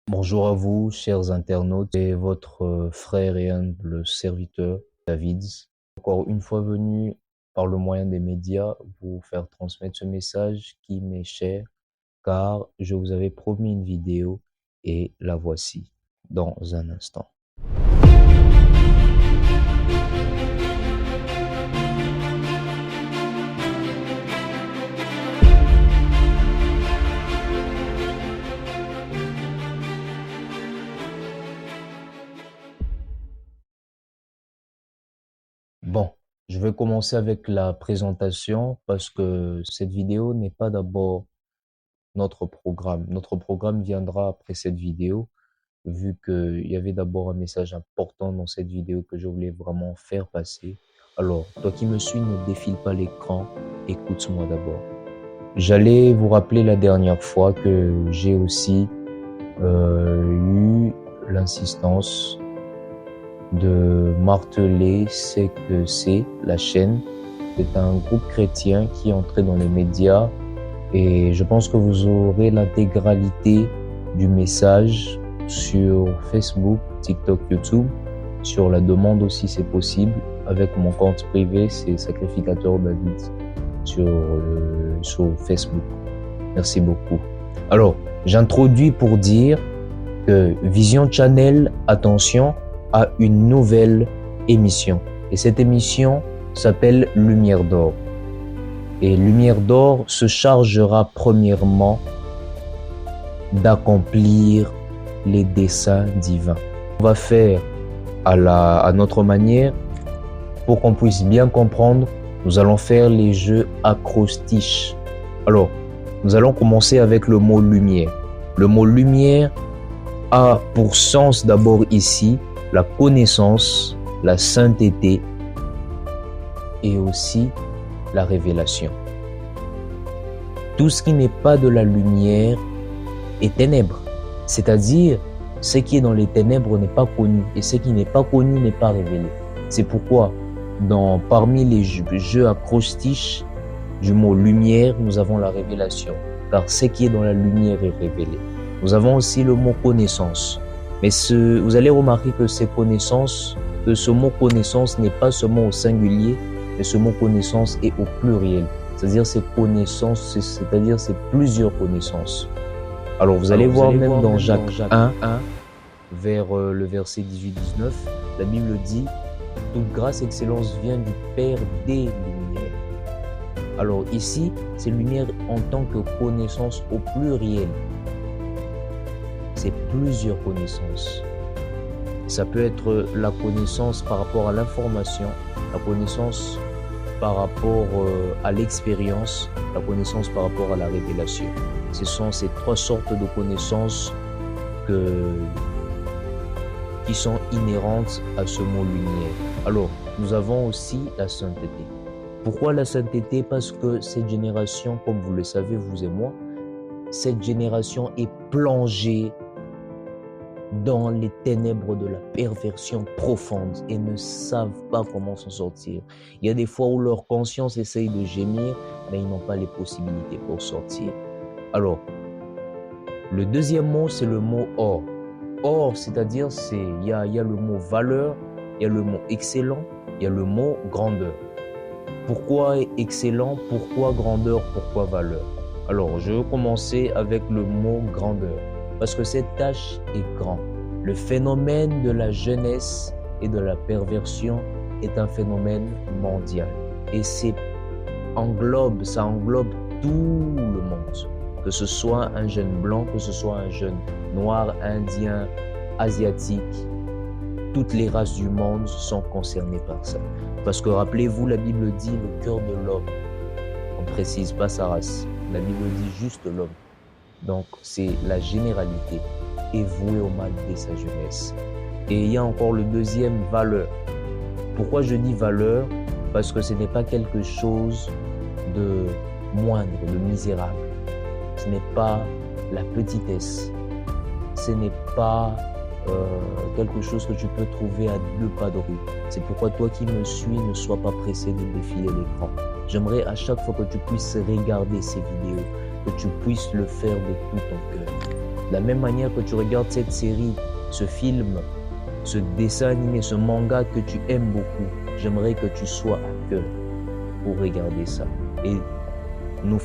Bonjour à vous, chers internautes, et votre frère et humble serviteur, Davids. Encore une fois venu par le moyen des médias vous faire transmettre ce message qui m'est cher, car je vous avais promis une vidéo et la voici dans un instant. Bon, je vais commencer avec la présentation parce que cette vidéo n'est pas d'abord notre programme. Notre programme viendra après cette vidéo, vu qu'il y avait d'abord un message important dans cette vidéo que je voulais vraiment faire passer. Alors, toi qui me suis, ne défile pas l'écran, écoute-moi d'abord. J'allais vous rappeler la dernière fois que j'ai aussi eu l'insistance de marteler ce que c'est la chaîne. C'est un groupe chrétien qui est entré dans les médias et je pense que vous aurez l'intégralité du message sur Facebook, TikTok, YouTube. Sur la demande aussi, c'est possible. Avec mon compte privé, c'est Sacrificateur David sur Facebook. Merci beaucoup. Alors, j'introduis pour dire que Vision Channel, attention, a une nouvelle émission. Et cette émission s'appelle Lumière d'Or. Et Lumière d'Or se chargera premièrement d'accomplir les desseins divins. On va faire à notre manière pour qu'on puisse bien comprendre. Nous allons faire les jeux acrostiches. Alors, nous allons commencer avec le mot lumière. Le mot lumière a pour sens d'abord ici la connaissance, la sainteté et aussi la révélation. Tout ce qui n'est pas de la lumière est ténèbres, c'est-à-dire ce qui est dans les ténèbres n'est pas connu et ce qui n'est pas connu n'est pas révélé. C'est pourquoi parmi les jeux acrostiches du mot lumière, nous avons la révélation, car ce qui est dans la lumière est révélé. Nous avons aussi le mot connaissance. Mais vous allez remarquer que ce mot connaissance n'est pas seulement au singulier, mais ce mot connaissance est au pluriel. C'est-à-dire c'est connaissance, c'est-à-dire c'est plusieurs connaissances. Alors vous allez voir même dans Jacques 1, vers le verset 18-19, la Bible dit « Toute grâce et excellence vient du Père des Lumières ». Alors ici, c'est lumière en tant que connaissance au pluriel. C'est plusieurs connaissances. Ça peut être la connaissance par rapport à l'information, la connaissance par rapport à l'expérience, la connaissance par rapport à la révélation. Ce sont ces trois sortes de connaissances qui sont inhérentes à ce mot lumière. Alors, nous avons aussi la sainteté. Pourquoi la sainteté? Parce que cette génération, comme vous le savez, vous et moi, cette génération est plongée dans les ténèbres de la perversion profonde et ne savent pas comment s'en sortir. Il y a des fois où leur conscience essaye de gémir, mais ils n'ont pas les possibilités pour sortir. Alors, le deuxième mot, c'est le mot or. Or, c'est-à-dire, il y a le mot valeur, il y a le mot excellent, il y a le mot grandeur. Pourquoi excellent? Pourquoi grandeur? Pourquoi valeur? Alors, je vais commencer avec le mot grandeur. Parce que cette tâche est grande. Le phénomène de la jeunesse et de la perversion est un phénomène mondial. Et ça englobe tout le monde. Que ce soit un jeune blanc, que ce soit un jeune noir, indien, asiatique, toutes les races du monde sont concernées par ça. Parce que rappelez-vous, la Bible dit le cœur de l'homme. On ne précise pas sa race. La Bible dit juste l'homme. Donc, c'est la généralité est vouée au mal dès sa jeunesse. Et il y a encore le deuxième, valeur. Pourquoi je dis valeur? Parce que ce n'est pas quelque chose de moindre, de misérable. Ce n'est pas la petitesse. Ce n'est pas quelque chose que tu peux trouver à 2 pas de rue. C'est pourquoi toi qui me suis, ne sois pas pressé de défiler l'écran. J'aimerais à chaque fois que tu puisses regarder ces vidéos, que tu puisses le faire de tout ton cœur. De la même manière que tu regardes cette série, ce film, ce dessin animé, ce manga que tu aimes beaucoup, j'aimerais que tu sois à cœur pour regarder ça. Et nous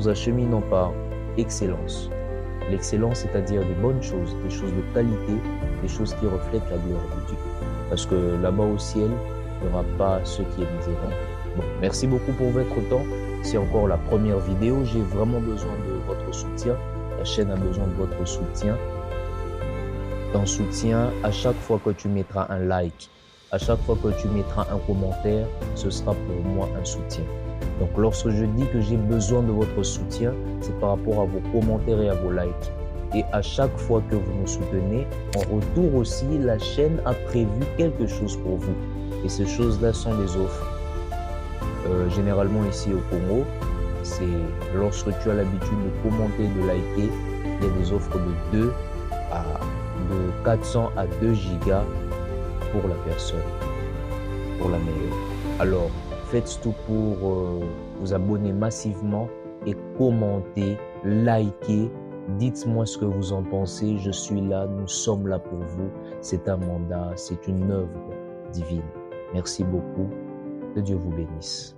acheminons par excellence. L'excellence, c'est-à-dire des bonnes choses, des choses de qualité, des choses qui reflètent la gloire de Dieu. Parce que là-bas au ciel, il n'y aura pas ceux qui est misérable. Bon, merci beaucoup pour votre temps. C'est encore la première vidéo. J'ai vraiment besoin de votre soutien. La chaîne a besoin de votre soutien. Ton soutien, à chaque fois que tu mettras un like, à chaque fois que tu mettras un commentaire, ce sera pour moi un soutien. Donc lorsque je dis que j'ai besoin de votre soutien, c'est par rapport à vos commentaires et à vos likes. Et à chaque fois que vous nous soutenez, en retour aussi, la chaîne a prévu quelque chose pour vous. Et ces choses-là sont des offres. Généralement ici au Congo, c'est lorsque tu as l'habitude de commenter, de liker, il y a des offres de 400 à 2 gigas pour la personne, pour la meilleure. Alors, faites tout pour vous abonner massivement et commenter, liker. Dites-moi ce que vous en pensez. Je suis là, nous sommes là pour vous. C'est un mandat, c'est une œuvre divine. Merci beaucoup. Que Dieu vous bénisse.